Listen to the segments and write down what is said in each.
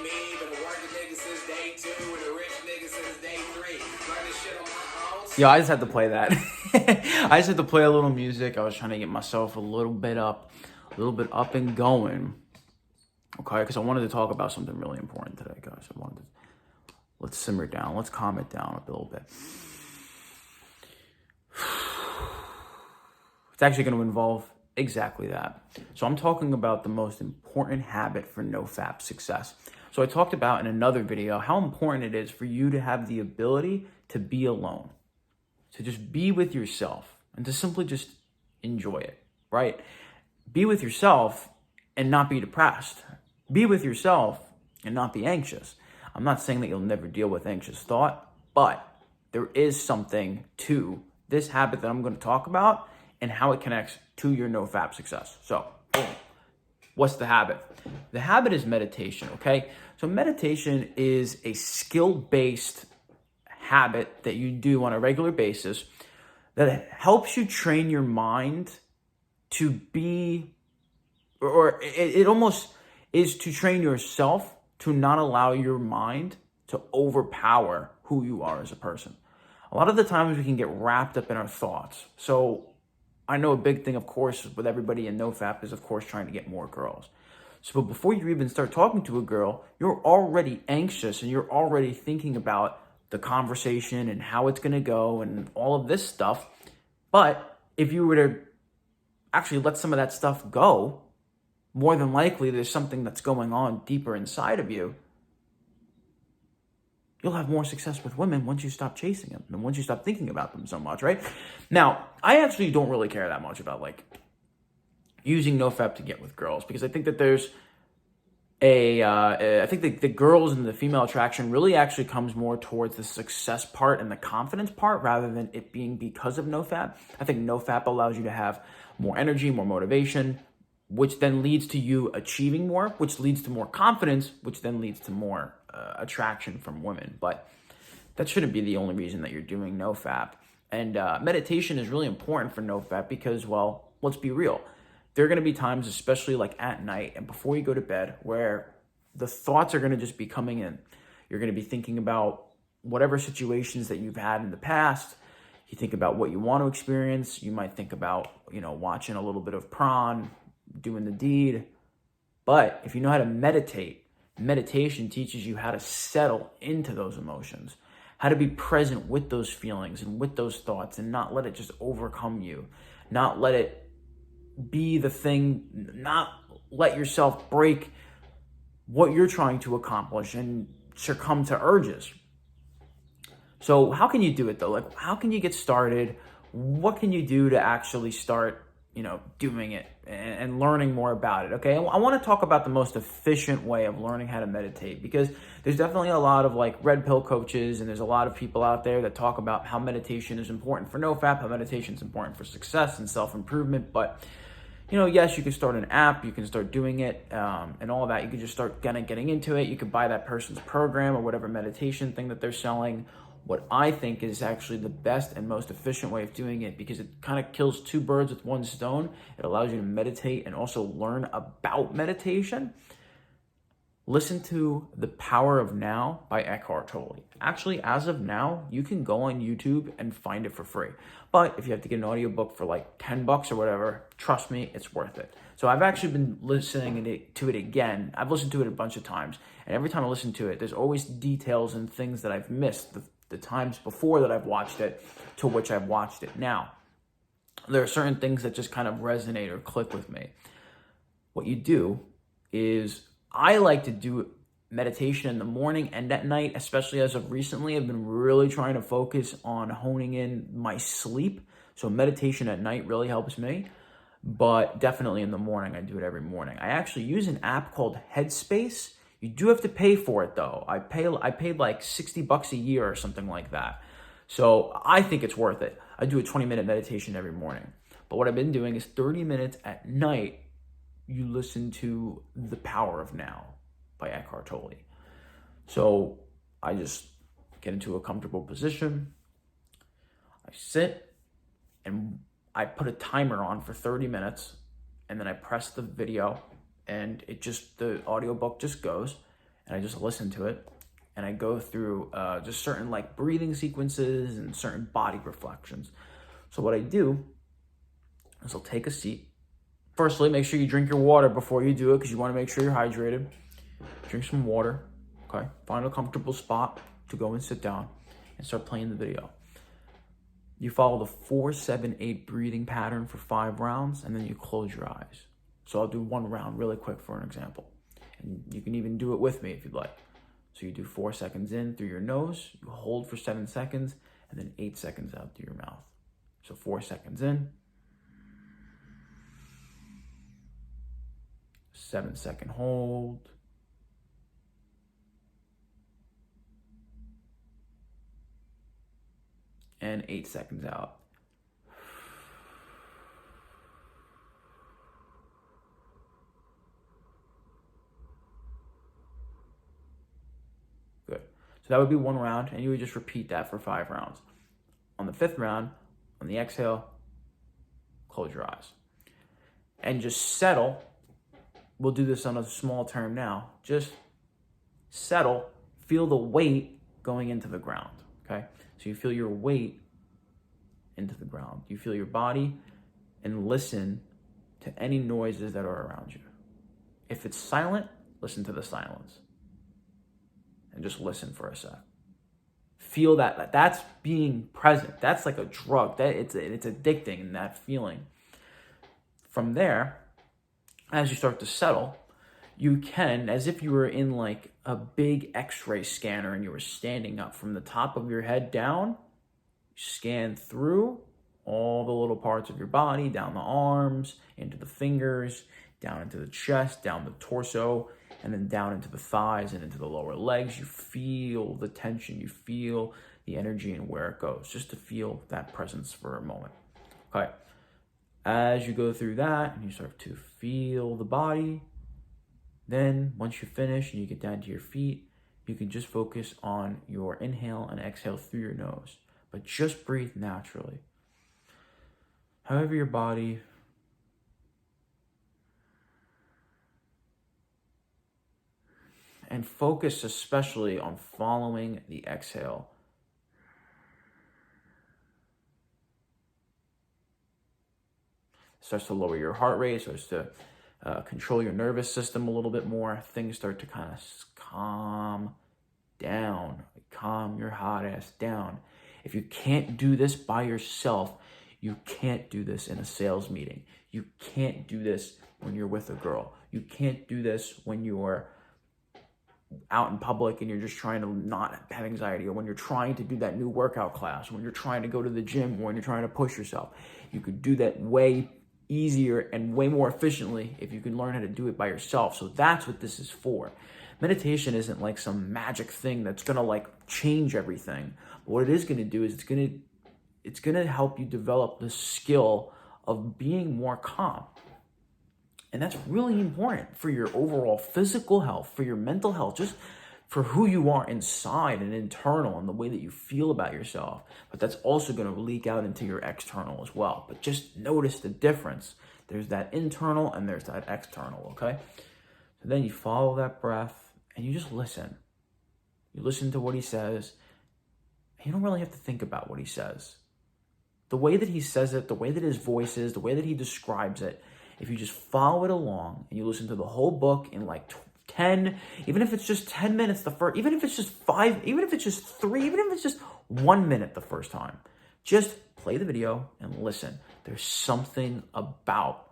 me, but the working nigga since day 2 and the rich nigga since day 3. Learning shit on my own. Yo, I just had to play that. I just had to play a little music. I was trying to get myself a little bit up and going. Okay, because I wanted to talk about something really important today, guys. Let's simmer down. Let's calm it down a little bit. It's actually going to involve exactly that. So I'm talking about the most important habit for Nofap success. So I talked about in another video how important it is for you to have the ability to be alone, to just be with yourself and to simply just enjoy it, right? Be with yourself and not be depressed. Be with yourself and not be anxious. I'm not saying that you'll never deal with anxious thought, but there is something to this habit that I'm going to talk about and how it connects to your Nofap success. So, boom. What's the habit? The habit is meditation, okay? So meditation is a skill-based habit that you do on a regular basis that helps you train your mind to be, or it almost is to train yourself to not allow your mind to overpower who you are as a person. A lot of the times we can get wrapped up in our thoughts. So I know a big thing, of course, with everybody in Nofap is, of course, trying to get more girls. So before you even start talking to a girl, you're already anxious and you're already thinking about the conversation and how it's going to go and all of this stuff. But if you were to actually let some of that stuff go, more than likely there's something that's going on deeper inside of you. You'll have more success with women once you stop chasing them and once you stop thinking about them so much, right? Now, I actually don't really care that much about like using Nofap to get with girls because I think that there's I think the girls and the female attraction really actually comes more towards the success part and the confidence part rather than it being because of Nofap. I think Nofap allows you to have more energy, more motivation, which then leads to you achieving more, which leads to more confidence, which then leads to more attraction from women. But that shouldn't be the only reason that you're doing Nofap. And meditation is really important for Nofap because, well, let's be real. There are going to be times, especially like at night and before you go to bed, where the thoughts are going to just be coming in. You're going to be thinking about whatever situations that you've had in the past. You think about what you want to experience. You might think about, watching a little bit of prawn, doing the deed. But if you know how to meditate, meditation teaches you how to settle into those emotions, how to be present with those feelings and with those thoughts and not let it just overcome you, not let it be the thing, not let yourself break what you're trying to accomplish and succumb to urges. So how can you do it though? Like, how can you get started? What can you do to actually start doing it and learning more about it, okay? I want to talk about the most efficient way of learning how to meditate because there's definitely a lot of like red pill coaches and there's a lot of people out there that talk about how meditation is important for Nofap, how meditation is important for success and self-improvement, but yes, you can start an app, you can start doing it and all of that. You can just start kind of getting into it. You could buy that person's program or whatever meditation thing that they're selling. What I think is actually the best and most efficient way of doing it because it kind of kills two birds with one stone. It allows you to meditate and also learn about meditation. Listen to The Power of Now by Eckhart Tolle. Actually, as of now, you can go on YouTube and find it for free. But if you have to get an audiobook for like $10 or whatever, trust me, it's worth it. So I've actually been listening to it again. I've listened to it a bunch of times. And every time I listen to it, there's always details and things that I've missed the times before that I've watched it to which I've watched it now. There are certain things that just kind of resonate or click with me. What you do is I like to do meditation in the morning and at night, especially as of recently. I've been really trying to focus on honing in my sleep. So meditation at night really helps me, but definitely in the morning, I do it every morning. I actually use an app called Headspace. You do have to pay for it though. I paid like $60 a year or something like that. So I think it's worth it. I do a 20-minute meditation every morning. But what I've been doing is 30 minutes at night, you listen to The Power of Now by Eckhart Tolle. So I just get into a comfortable position. I sit and I put a timer on for 30 minutes and then I press the video and the audiobook just goes and I just listen to it, and I go through just certain like breathing sequences and certain body reflections. So what I do is I'll take a seat. Firstly, make sure you drink your water before you do it because you want to make sure you're hydrated. Drink some water, okay? Find a comfortable spot to go and sit down and start playing the video. You follow the 4-7-8 breathing pattern for 5 rounds, and then you close your eyes. So I'll do 1 round really quick for an example. And you can even do it with me if you'd like. So you do 4 seconds in through your nose, you hold for 7 seconds, and then 8 seconds out through your mouth. So 4 seconds in, 7-second hold, and 8 seconds out. Good. So that would be 1 round, and you would just repeat that for 5 rounds. On the 5th round, on the exhale, close your eyes. And just settle. We'll do this on a small term now. Just settle. Feel the weight going into the ground, okay? So you feel your weight into the ground. You feel your body and listen to any noises that are around you. If it's silent, listen to the silence. And just listen for a sec. Feel that. That's being present. That's like a drug. It's addicting in that feeling. From there, as you start to settle, you can, as if you were in like a big x-ray scanner and you were standing up from the top of your head down, scan through all the little parts of your body, down the arms, into the fingers, down into the chest, down the torso, and then down into the thighs and into the lower legs. You feel the tension, you feel the energy and where it goes, just to feel that presence for a moment. Okay. As you go through that and you start to feel the body, then once you finish and you get down to your feet, you can just focus on your inhale and exhale through your nose, but just breathe naturally. However your body and focus especially on following the exhale. Starts to lower your heart rate, starts to control your nervous system a little bit more. Things start to kind of calm down, calm your hot ass down. If you can't do this by yourself, you can't do this in a sales meeting. You can't do this when you're with a girl. You can't do this when you're out in public and you're just trying to not have anxiety, or when you're trying to do that new workout class, when you're trying to go to the gym, when you're trying to push yourself. You could do that way easier and way more efficiently if you can learn how to do it by yourself. So that's what this is for. Meditation isn't like some magic thing that's gonna like change everything. But what it is gonna do is it's gonna help you develop the skill of being more calm. And that's really important for your overall physical health, for your mental health, just for who you are inside and internal and the way that you feel about yourself. But that's also going to leak out into your external as well. But just notice the difference. There's that internal and there's that external, okay? So then you follow that breath and you just listen. You listen to what he says. And you don't really have to think about what he says. The way that he says it, the way that his voice is, the way that he describes it, if you just follow it along and you listen to the whole book in like 10, even if it's just 10 minutes the first, even if it's just 5, even if it's just 3, even if it's just 1 minute the first time, just play the video and listen. There's something about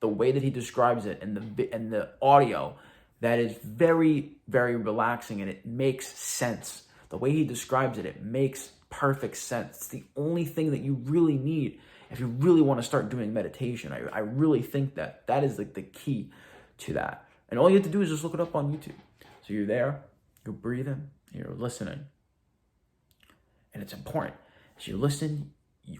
the way that he describes it and the audio that is very, very relaxing, and it makes sense. The way he describes it, it makes perfect sense. It's the only thing that you really need if you really want to start doing meditation. I really think that is like the key to that. And all you have to do is just look it up on YouTube. So you're there, you're breathing, you're listening. And it's important. As you listen,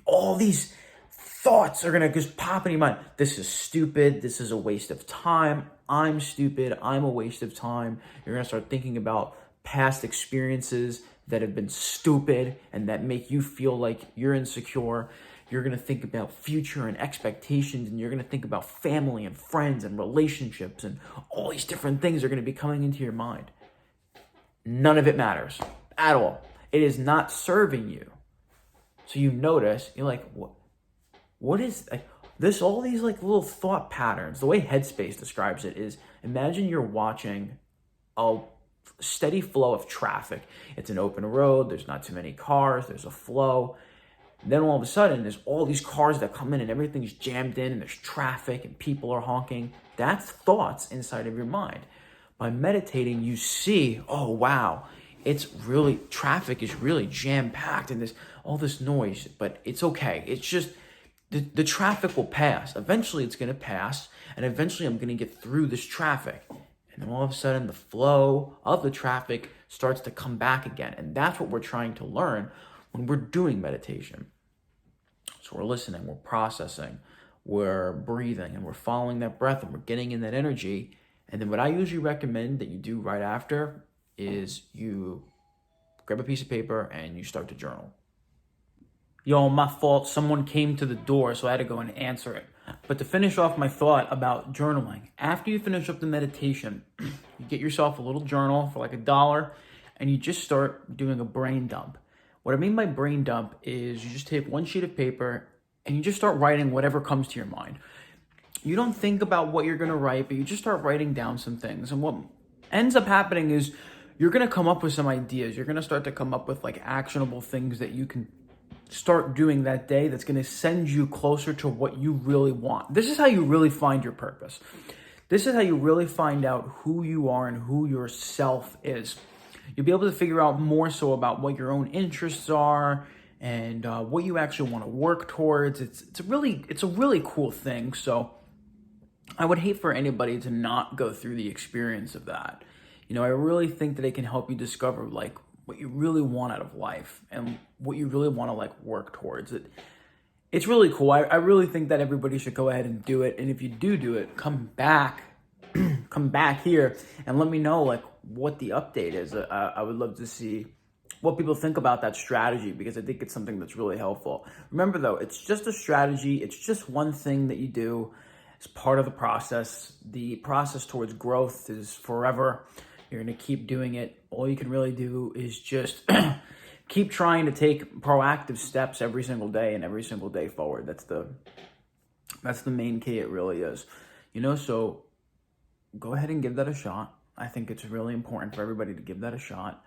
all these thoughts are going to just pop in your mind. This is stupid. This is a waste of time. I'm stupid. I'm a waste of time. You're going to start thinking about past experiences that have been stupid and that make you feel like you're insecure. You're going to think about future and expectations, and you're going to think about family and friends and relationships, and all these different things are going to be coming into your mind. none of it matters at all. It is not serving you. So you notice, you're like, what is like this? All these like little thought patterns. The way Headspace describes it is, imagine you're watching a steady flow of traffic. It's an open road. There's not too many cars. There's a flow. Then all of a sudden, there's all these cars that come in and everything's jammed in and there's traffic and people are honking. That's thoughts inside of your mind. By meditating, you see, oh, wow, traffic is really jam-packed and there's all this noise, but it's okay. It's just, the traffic will pass. Eventually, it's going to pass, and eventually I'm going to get through this traffic. And then all of a sudden, the flow of the traffic starts to come back again. And that's what we're trying to learn when we're doing meditation. So we're listening, we're processing, we're breathing, and we're following that breath, and we're getting in that energy. And then what I usually recommend that you do right after is you grab a piece of paper and you start to journal. Yo, my fault. Someone came to the door, so I had to go and answer it. But to finish off my thought about journaling, after you finish up the meditation, you get yourself a little journal for like $1, and you just start doing a brain dump. What I mean by brain dump is you just take one sheet of paper and you just start writing whatever comes to your mind. You don't think about what you're going to write, but you just start writing down some things. And what ends up happening is you're going to come up with some ideas. You're going to start to come up with like actionable things that you can start doing that day that's going to send you closer to what you really want. This is how you really find your purpose. This is how you really find out who you are and who your self is. You'll be able to figure out more so about what your own interests are and what you actually want to work towards. It's a really cool thing. So I would hate for anybody to not go through the experience of that. You know, I really think that it can help you discover like what you really want out of life and what you really want to like work towards. It's really cool. I really think that everybody should go ahead and do it. And if you do it, come back here and let me know like what the update is. I would love to see what people think about that strategy, because I think it's something that's really helpful. Remember though, it's just a strategy. It's just one thing that you do as part of the process. The process towards growth is forever. You're going to keep doing it. All you can really do is just keep trying to take proactive steps every single day and every single day forward. That's the main key. It really is. You know, so go ahead and give that a shot. I think it's really important for everybody to give that a shot.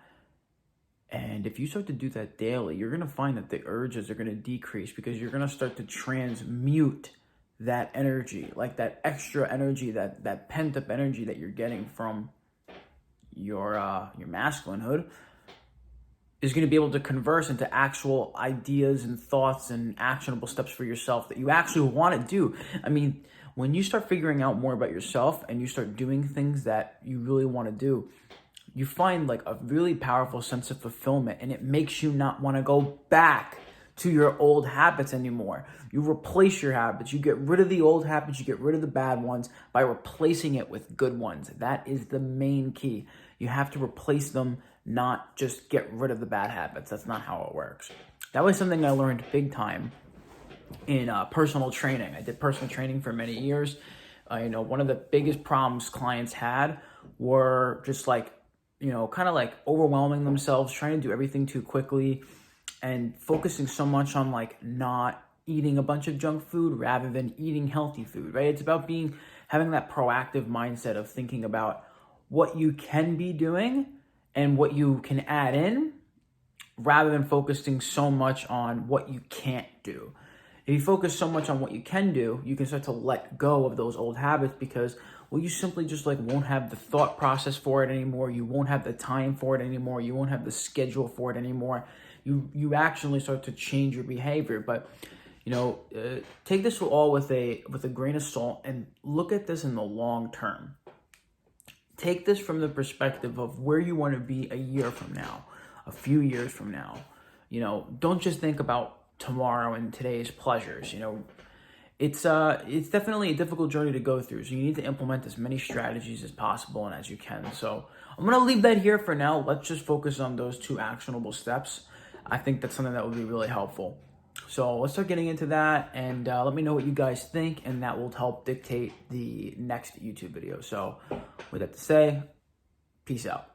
And if you start to do that daily, you're going to find that the urges are going to decrease, because you're going to start to transmute that energy, like that extra energy, that pent up energy that you're getting from your masculinehood, is going to be able to converse into actual ideas and thoughts and actionable steps for yourself that you actually want to do. I mean, when you start figuring out more about yourself and you start doing things that you really want to do, you find like a really powerful sense of fulfillment, and it makes you not want to go back to your old habits anymore. You replace your habits. You get rid of the old habits. You get rid of the bad ones by replacing it with good ones. That is the main key. You have to replace them, not just get rid of the bad habits. That's not how it works. That was something I learned big time in personal training. I did personal training for many years. One of the biggest problems clients had were just like, kind of like overwhelming themselves, trying to do everything too quickly, and focusing so much on like not eating a bunch of junk food rather than eating healthy food, right? It's about having that proactive mindset of thinking about what you can be doing and what you can add in, rather than focusing so much on what you can't do. If you focus so much on what you can do, you can start to let go of those old habits, because you simply just like won't have the thought process for it anymore. You won't have the time for it anymore. You won't have the schedule for it anymore. You actually start to change your behavior. But take this all with a grain of salt and look at this in the long term. Take this from the perspective of where you want to be a year from now, a few years from now. Don't just think about tomorrow and today's pleasures. It's definitely a difficult journey to go through. So you need to implement as many strategies as possible and as you can. So I'm going to leave that here for now. Let's just focus on those 2 actionable steps. I think that's something that would be really helpful. So let's start getting into that, and let me know what you guys think, and that will help dictate the next YouTube video. So with that to say, peace out.